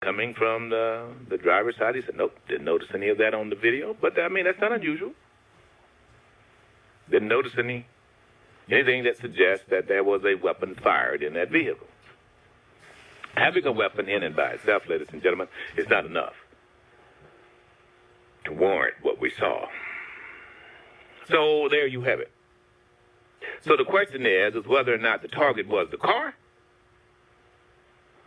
coming from the driver's side. He said, nope, didn't notice any of that on the video. But, I mean, that's not unusual. Didn't notice anything that suggests that there was a weapon fired in that vehicle. Having a weapon in and by itself, ladies and gentlemen, is not enough to warrant what we saw. So there you have it. So the question is whether or not the target was the car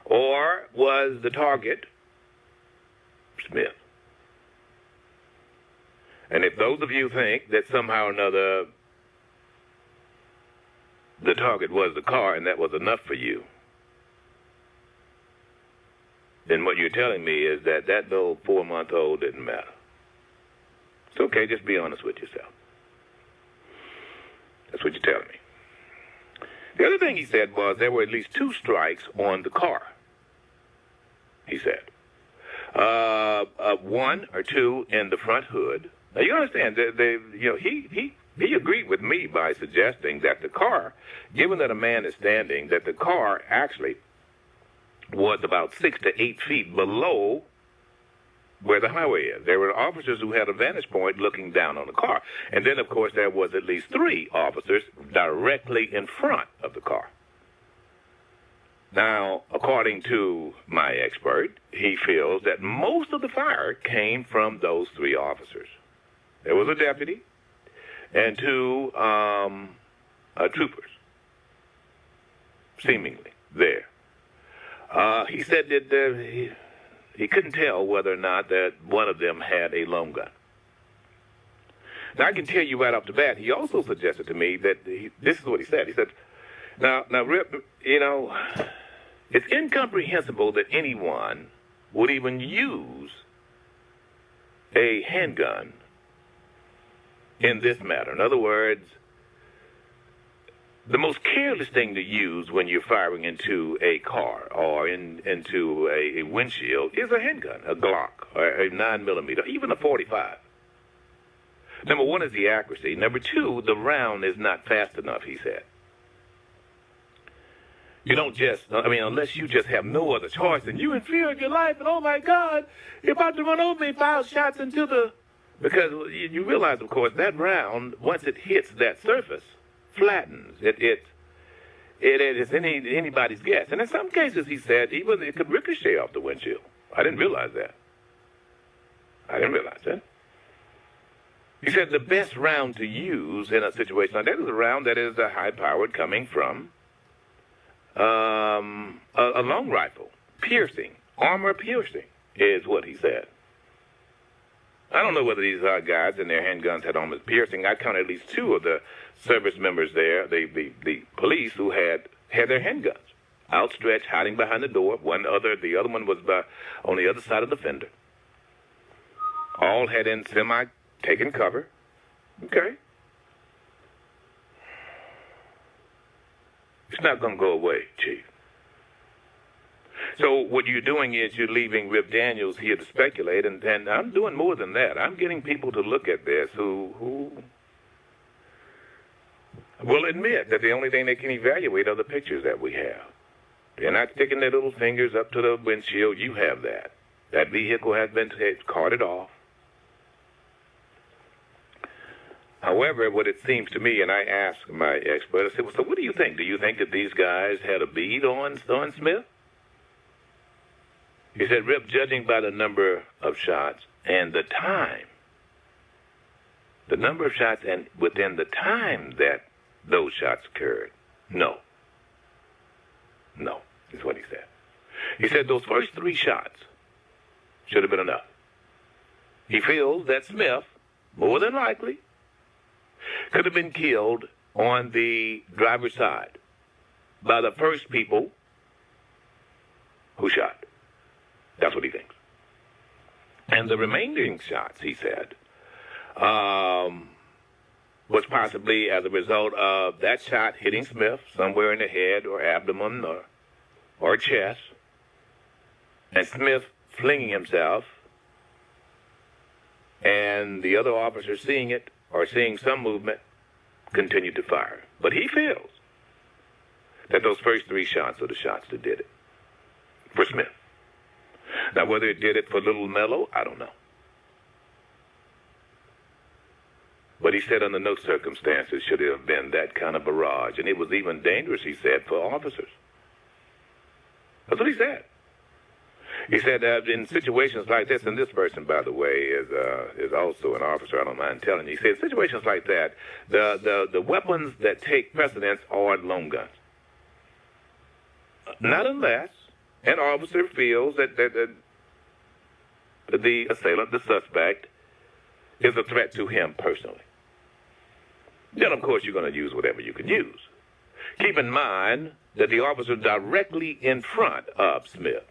or was the target Smith. And if those of you think that somehow or another the target was the car and that was enough for you, then what you're telling me is that little 4-month-old didn't matter. It's okay, just be honest with yourself. That's what you're telling me. The other thing he said was there were at least 2 strikes on the car, he said. 1 or 2 in the front hood. Now, you understand, he agreed with me by suggesting that the car, given that a man is standing, that the car actually was about 6 to 8 feet below where the highway is. There were officers who had a vantage point looking down on the car. And then, of course, there was at least 3 officers directly in front of the car. Now, according to my expert, he feels that most of the fire came from those 3 officers. There was a deputy and 2 troopers, seemingly, there. He said that he couldn't tell whether or not that one of them had a long gun. Now, I can tell you right off the bat, he also suggested to me that this is what he said. He said, now, Rip, it's incomprehensible that anyone would even use a handgun in this matter. In other words, the most careless thing to use when you're firing into a car or into a windshield is a handgun, a Glock, or a 9mm, even a .45. Number 1 is the accuracy. Number 2, the round is not fast enough, he said. You don't unless you just have no other choice and you're in fear of your life and, oh, my God, you're about to run over me, 5 shots into the... Because you realize, of course, that round, once it hits that surface, flattens. It is anybody's guess. And in some cases, he said, even it could ricochet off the windshield. I didn't realize that. He said the best round to use in a situation like that is a round that is high-powered coming from a long rifle. Piercing, armor piercing is what he said. I don't know whether these guys and their handguns had armor piercing. I counted at least 2 of the service members there, the police who had their handguns outstretched, hiding behind the door. The other one was on the other side of the fender. All had in taken cover. Okay. It's not going to go away, Chief. So what you're doing is you're leaving Rip Daniels here to speculate, and I'm doing more than that. I'm getting people to look at this who will admit that the only thing they can evaluate are the pictures that we have. They're not sticking their little fingers up to the windshield. You have that. That vehicle has been carted off. However, what it seems to me, and I asked my expert, I said, well, so what do you think? Do you think that these guys had a bead on Smith? He said, Rip, judging by the number of shots and the time, the number of shots and within the time that those shots occurred, no, is what he said. He said those first 3 shots should have been enough. He feels that Smith, more than likely, could have been killed on the driver's side by the first people who shot. That's what he thinks. And the remaining shots, he said, was possibly as a result of that shot hitting Smith somewhere in the head or abdomen or chest, and Smith flinging himself, and the other officers seeing it or seeing some movement continued to fire. But he feels that those first 3 shots are the shots that did it for Smith. Now, whether it did it for little Lamelo, I don't know. But he said under no circumstances should it have been that kind of barrage. And it was even dangerous, he said, for officers. That's what he said. He said that in situations like this, and this person, by the way, is also an officer, I don't mind telling you. He said situations like that, the weapons that take precedence are long guns. Not unless an officer feels that the assailant, the suspect, is a threat to him personally. Then, of course, you're going to use whatever you can use. Keep in mind that the officer directly in front of Smith,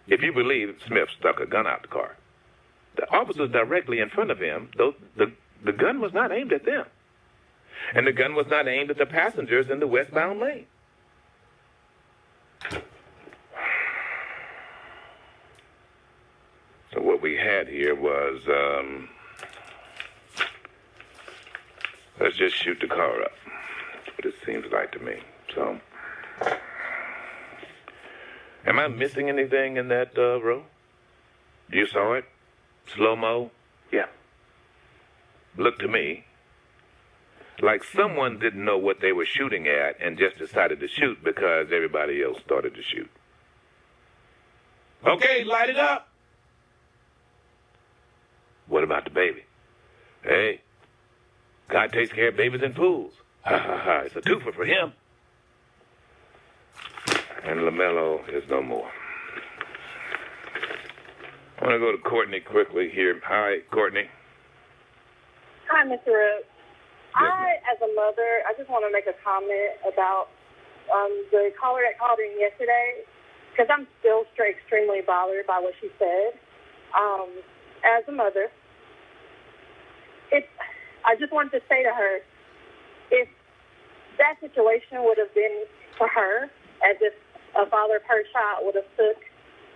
if you believe Smith stuck a gun out the car, the officer directly in front of him, the gun was not aimed at them. And the gun was not aimed at the passengers in the westbound lane. So what we had here was, let's just shoot the car up. That's what it seems like to me. So, am I missing anything in that row? You saw it? Slow-mo? Yeah. Looked to me like someone didn't know what they were shooting at and just decided to shoot because everybody else started to shoot. Okay, light it up. What about the baby? Hey, God takes care of babies in pools. Ha ha ha, it's a twofer for him. And Lamelo is no more. I want to go to Courtney quickly here. Hi, Courtney. Hi, Mr. Rooks. As a mother, I just want to make a comment about the caller that called in yesterday, because I'm still extremely bothered by what she said. As a mother, I just wanted to say to her, if that situation would have been for her, as if a father of her child would have took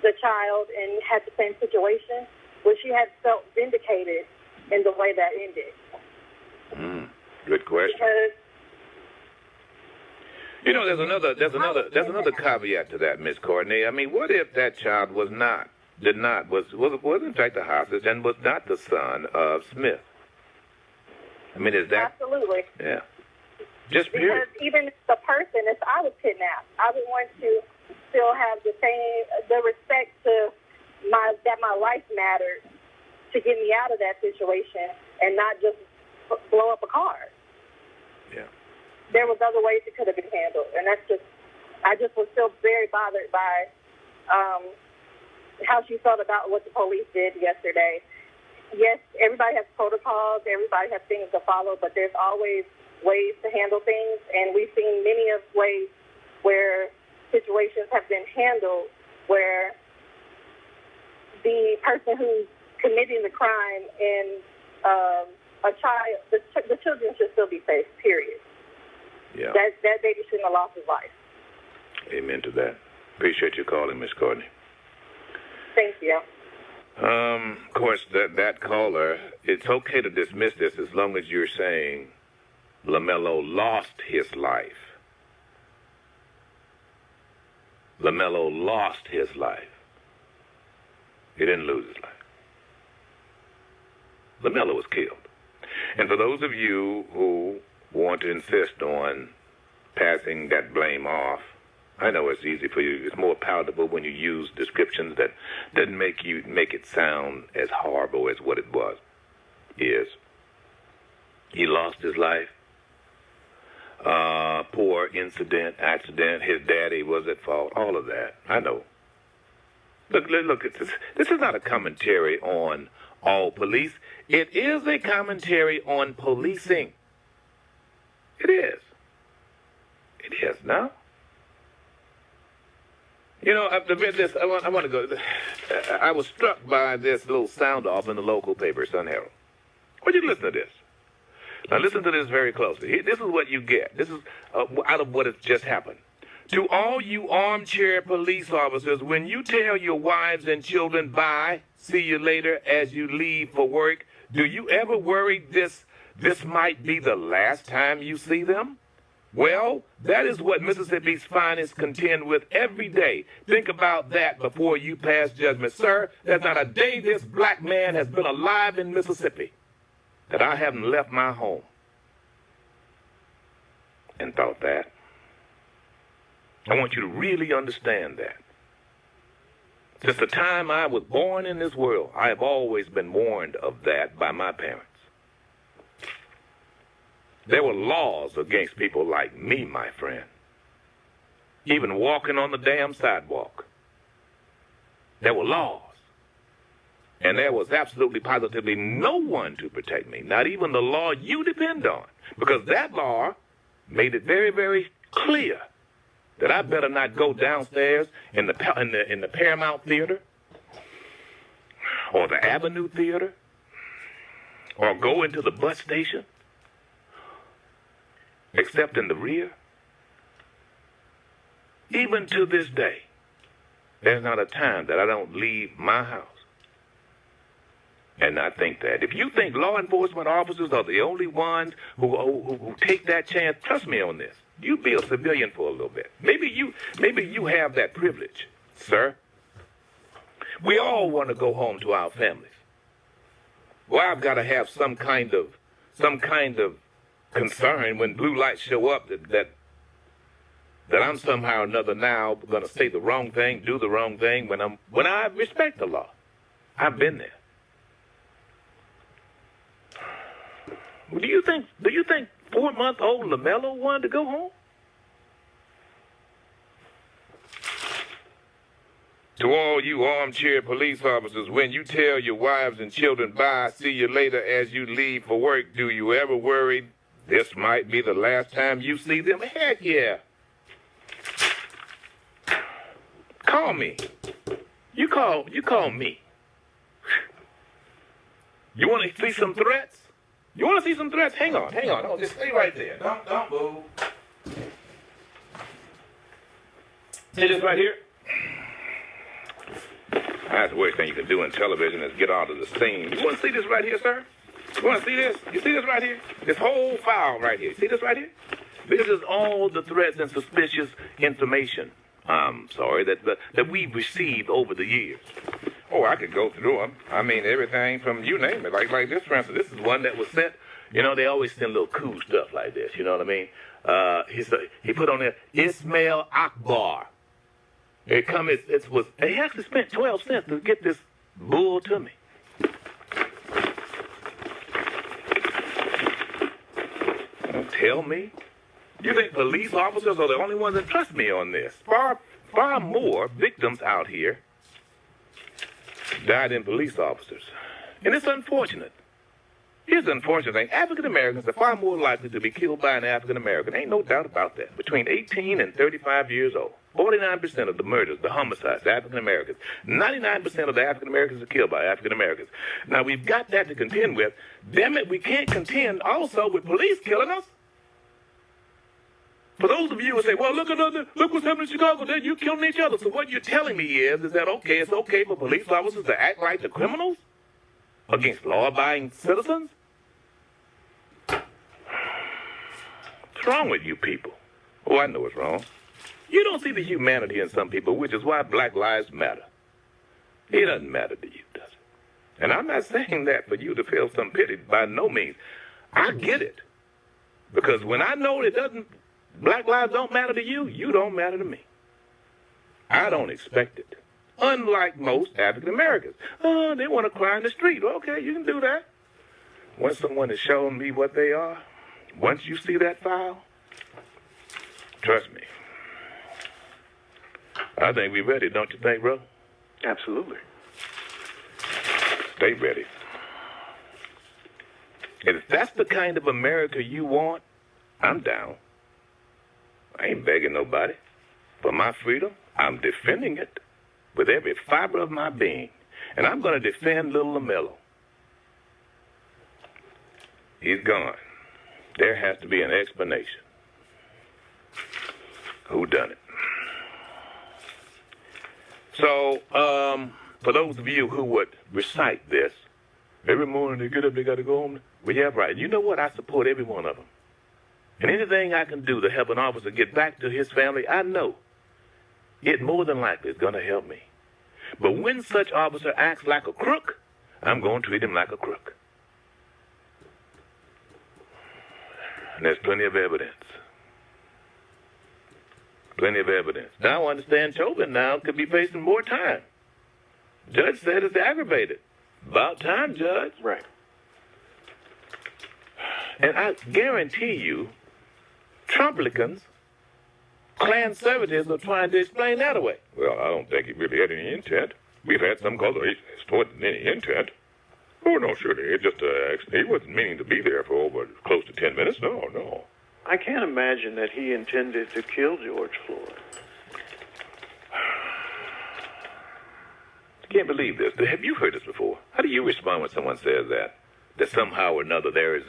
the child and had the same situation, would she have felt vindicated in the way that ended? Good question. Because, you know, there's another caveat to that, Miss Courtney. I mean, what if that child was in fact a hostage and was not the son of Smith? I mean, is that absolutely? Yeah. Just because even the person, if I was kidnapped, I would want to still have the respect to that my life mattered to get me out of that situation and not just blow up a car. Yeah. There was other ways it could have been handled, and I just was still very bothered by how she felt about what the police did yesterday. Yes, everybody has protocols, everybody has things to follow, but there's always ways to handle things, and we've seen many of ways where situations have been handled where the person who's committing the crime and a child, the children should still be safe, period. Yeah. That baby shouldn't have lost his life. Amen to that. Appreciate you calling, Miss Courtney. Thank you. Of course, that caller, it's okay to dismiss this as long as you're saying Lamelo lost his life. Lamelo lost his life. He didn't lose his life. Lamelo was killed. And for those of you who want to insist on passing that blame off, I know it's easy for you. It's more palatable when you use descriptions that doesn't make it sound as horrible as what it was. He lost his life. Poor accident. His daddy was at fault. All of that. I know. Look at this. This is not a commentary on all police. It is a commentary on policing. It is. It is now. You know, I want to go. I was struck by this little sound off in the local paper, Sun Herald. I want you to listen to this. Now listen to this very closely. This is what you get. This is out of what has just happened. To all you armchair police officers, when you tell your wives and children bye, see you later as you leave for work, do you ever worry this might be the last time you see them? Well, that is what Mississippi's finest contend with every day. Think about that before you pass judgment. Sir, there's not a day this black man has been alive in Mississippi that I haven't left my home and thought that. I want you to really understand that. Since the time I was born in this world, I have always been warned of that by my parents. There were laws against people like me, my friend. Even walking on the damn sidewalk. There were laws. And there was absolutely positively no one to protect me, not even the law you depend on. Because that law made it very, very clear that I better not go downstairs in the Paramount Theater or the Avenue Theater or go into the bus station except in the rear. Even to this day, there's not a time that I don't leave my house and not think that. If you think law enforcement officers are the only ones who take that chance, trust me on this. You be a civilian for a little bit. Maybe you have that privilege, sir. We all want to go home to our families. Well, I've got to have some kind of concern when blue lights show up that I'm somehow or another now going to say the wrong thing, do the wrong thing when I respect the law. I've been there. Do you think 4-month-old Lamelo wanted to go home? To all you armchair police officers, when you tell your wives and children bye, see you later as you leave for work, do you ever worry this might be the last time you see them? Heck yeah. Call me. You call me. You want to see some threats? You want to see some threats? Hang on. Oh, just stay right there. Don't move. See this right here? That's the worst thing you can do in television is get out of the scene. You want to see this right here, sir? You want to see this? You see this right here? This whole file right here. See this right here? This is all the threats and suspicious information, that we've received over the years. Oh, I could go through them. I mean, everything from you name it. Like this, for instance, this is one that was sent. You know, they always send little cool stuff like this. You know what I mean? He put on there, Ismail Akbar. He actually spent 12 cents to get this bull to me. Don't tell me. You think police officers are the only ones that trust me on this? Far more victims out here died in police officers. And it's unfortunate. Here's the unfortunate thing. African Americans are far more likely to be killed by an African American. Ain't no doubt about that. Between 18 and 35 years old. 49% of the murders, the homicides, African Americans. 99% of the African Americans are killed by African Americans. Now, we've got that to contend with. Damn it, we can't contend also with police killing us. For those of you who say, well, look what's happening in Chicago, then you killing each other. So what you're telling me is that, okay, it's okay for police officers to act like the criminals against law-abiding citizens? What's wrong with you people? Oh, I know what's wrong. You don't see the humanity in some people, which is why Black Lives Matter. It doesn't matter to you, does it? And I'm not saying that for you to feel some pity, by no means. I get it. Because when I know Black lives don't matter to you, you don't matter to me. I don't expect it. Unlike most African Americans. Oh, they want to cry in the street. Okay, you can do that. Once someone has shown me what they are, once you see that file, trust me. I think we're ready, don't you think, bro? Absolutely. Stay ready. And if that's the kind of America you want, I'm down. I ain't begging nobody. For my freedom, I'm defending it with every fiber of my being. And I'm going to defend little Lamelo. He's gone. There has to be an explanation. Who done it? So, for those of you who would recite this, every morning they get up, they got to go home. Well, yeah, right. You know what? I support every one of them. And anything I can do to help an officer get back to his family, I know it more than likely is going to help me. But when such officer acts like a crook, I'm going to treat him like a crook. And there's plenty of evidence. Plenty of evidence. Now I understand Chauvin now could be facing more time. Judge said it's aggravated. About time, Judge. Right. And I guarantee you, Trumplicans, Klan-conservatives are trying to explain that away. Well, I don't think he really had any intent. We've had some call it more than any intent. Oh, no, surely. It just, he wasn't meaning to be there for over close to 10 minutes. No. I can't imagine that he intended to kill George Floyd. I can't believe this. Have you heard this before? How do you respond when someone says that? That somehow or another there is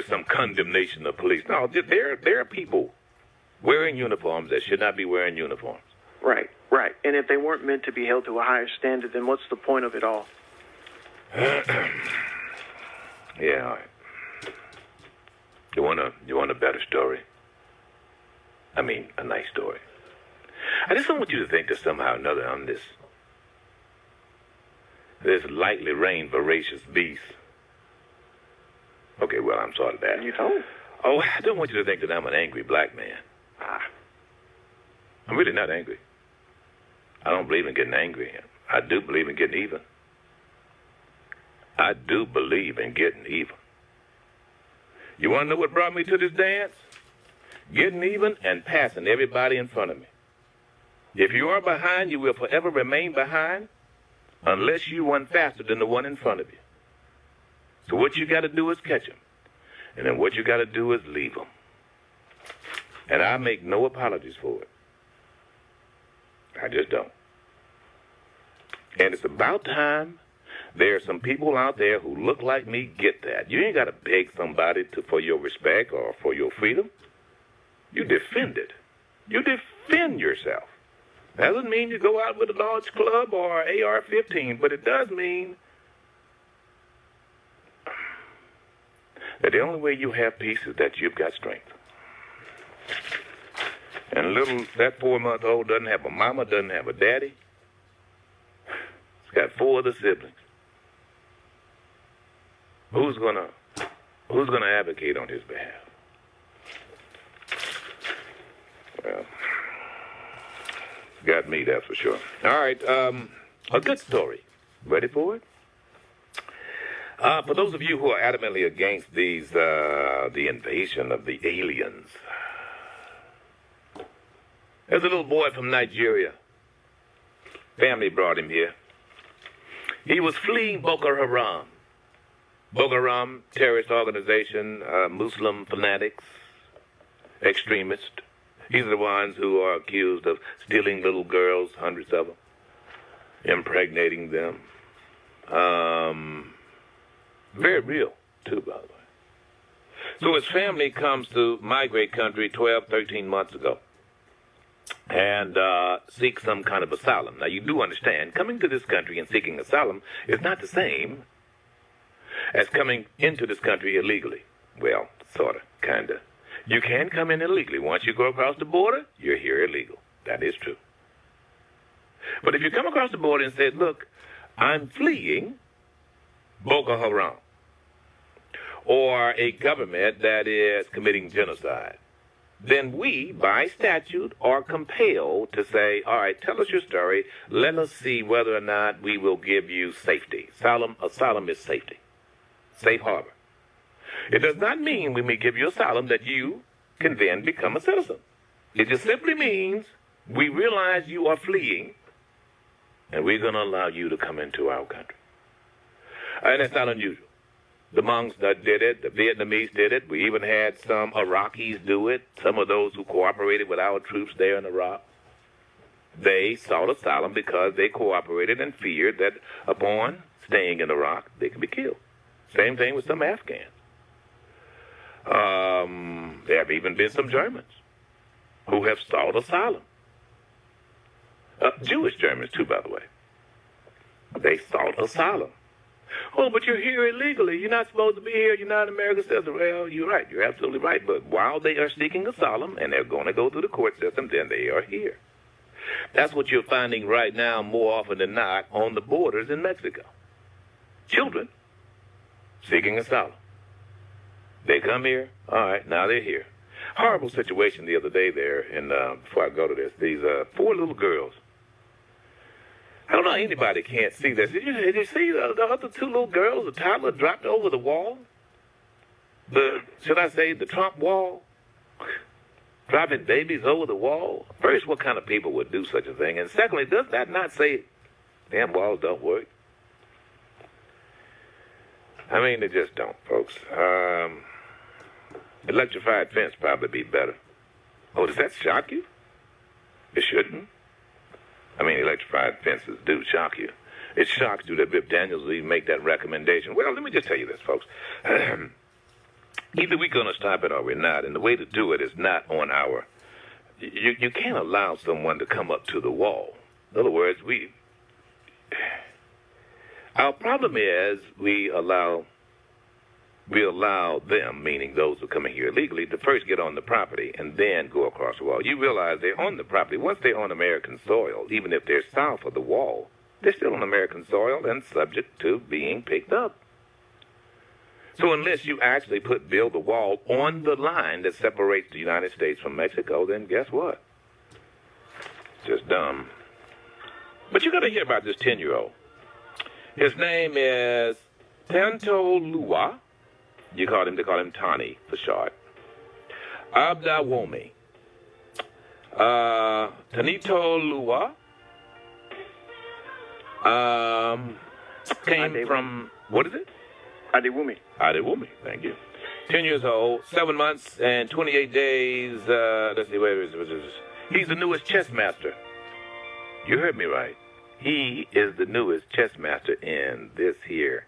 some condemnation of police. No, there are people wearing uniforms that should not be wearing uniforms. Right. And if they weren't meant to be held to a higher standard, then what's the point of it all? Yeah, all right. You want a better story? I mean, a nice story. I just don't want you to think that somehow or another I'm this lightly reined, voracious beast. Okay, well, I'm sorry of that. You don't? Oh, I don't want you to think that I'm an angry black man. I'm really not angry. I don't believe in getting angry. I do believe in getting even. I do believe in getting even. You want to know what brought me to this dance? Getting even and passing everybody in front of me. If you are behind, you will forever remain behind unless you run faster than the one in front of you. So what you got to do is catch them. And then what you got to do is leave them. And I make no apologies for it. I just don't. And it's about time there are some people out there who look like me get that. You ain't got to beg somebody for your respect or for your freedom. You defend it. You defend yourself. That doesn't mean you go out with a large club or AR-15, but it does mean that the only way you have peace is that you've got strength. And that 4-month-old doesn't have a mama, doesn't have a daddy. It's got 4 other siblings. Who's gonna advocate on his behalf? Well, got me, that's for sure. All right, a good story. Ready for it? For those of you who are adamantly against the invasion of the aliens, there's a little boy from Nigeria. Family brought him here. He was fleeing Boko Haram. Boko Haram, terrorist organization, Muslim fanatics, extremists. These are the ones who are accused of stealing little girls, hundreds of them, impregnating them. Very real, too, by the way. So his family comes to my great country 12, 13 months ago and seek some kind of asylum. Now, you do understand, coming to this country and seeking asylum is not the same as coming into this country illegally. Well, sort of, kind of. You can come in illegally. Once you go across the border, you're here illegal. That is true. But if you come across the border and say, look, I'm fleeing Boko Haram or a government that is committing genocide, then we, by statute, are compelled to say, all right, tell us your story. Let us see whether or not we will give you safety. Asylum is safety. Safe harbor. It does not mean when we give you asylum that you can then become a citizen. It just simply means we realize you are fleeing, and we're going to allow you to come into our country. And that's not unusual. The monks that did it, the Vietnamese did it. We even had some Iraqis do it, some of those who cooperated with our troops there in Iraq. They sought asylum because they cooperated and feared that upon staying in Iraq, they could be killed. Same thing with some Afghans. There have even been some Germans who have sought asylum. Jewish Germans, too, by the way. They sought asylum. Oh, but you're here illegally. You're not supposed to be here. You're not an American citizen. Well, you're right. You're absolutely right. But while they are seeking asylum and they're going to go through the court system, then they are here. That's what you're finding right now more often than not on the borders in Mexico. Children seeking asylum. They come here. All right, now they're here. Horrible situation the other day there, and before I go to this, these 4 little girls. I don't know how anybody can't see this. Did you see the other 2 little girls, the toddler dropped over the wall? Should I say the Trump wall? Dropping babies over the wall? First, what kind of people would do such a thing? And secondly, does that not say damn walls don't work? I mean, they just don't, folks. Electrified fence probably be better. Oh, does that shock you? It shouldn't. I mean, electrified fences do shock you. It shocks you that Biff Daniels will even make that recommendation. Well, let me just tell you this, folks. Either we're going to stop it or we're not. And the way to do it is not on our... You can't allow someone to come up to the wall. In other words, our problem is we allow them, meaning those who are coming here illegally, to first get on the property and then go across the wall. You realize they're on the property. Once they're on American soil, even if they're south of the wall, they're still on American soil and subject to being picked up. So unless you actually build a wall on the line that separates the United States from Mexico, then guess what? Just dumb. But you got to hear about this 10-year-old. His name is Tantolua. They call him Tani for short. Abdawomi. Tanito Lua. Came from, what is it? Adewumi, thank you. 10 years old, 7 months and 28 days. Let's see, where is it? He's the newest chess master. You heard me right. He is the newest chess master in this here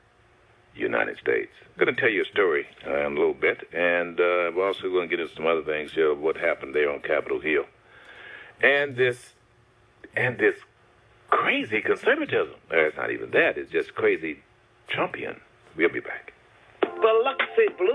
United States. I'm going to tell you a story in a little bit, and we're also going to get into some other things here of what happened there on Capitol Hill. And this crazy conservatism. It's not even that. It's just crazy Trumpian. We'll be back. Biloxi Blue.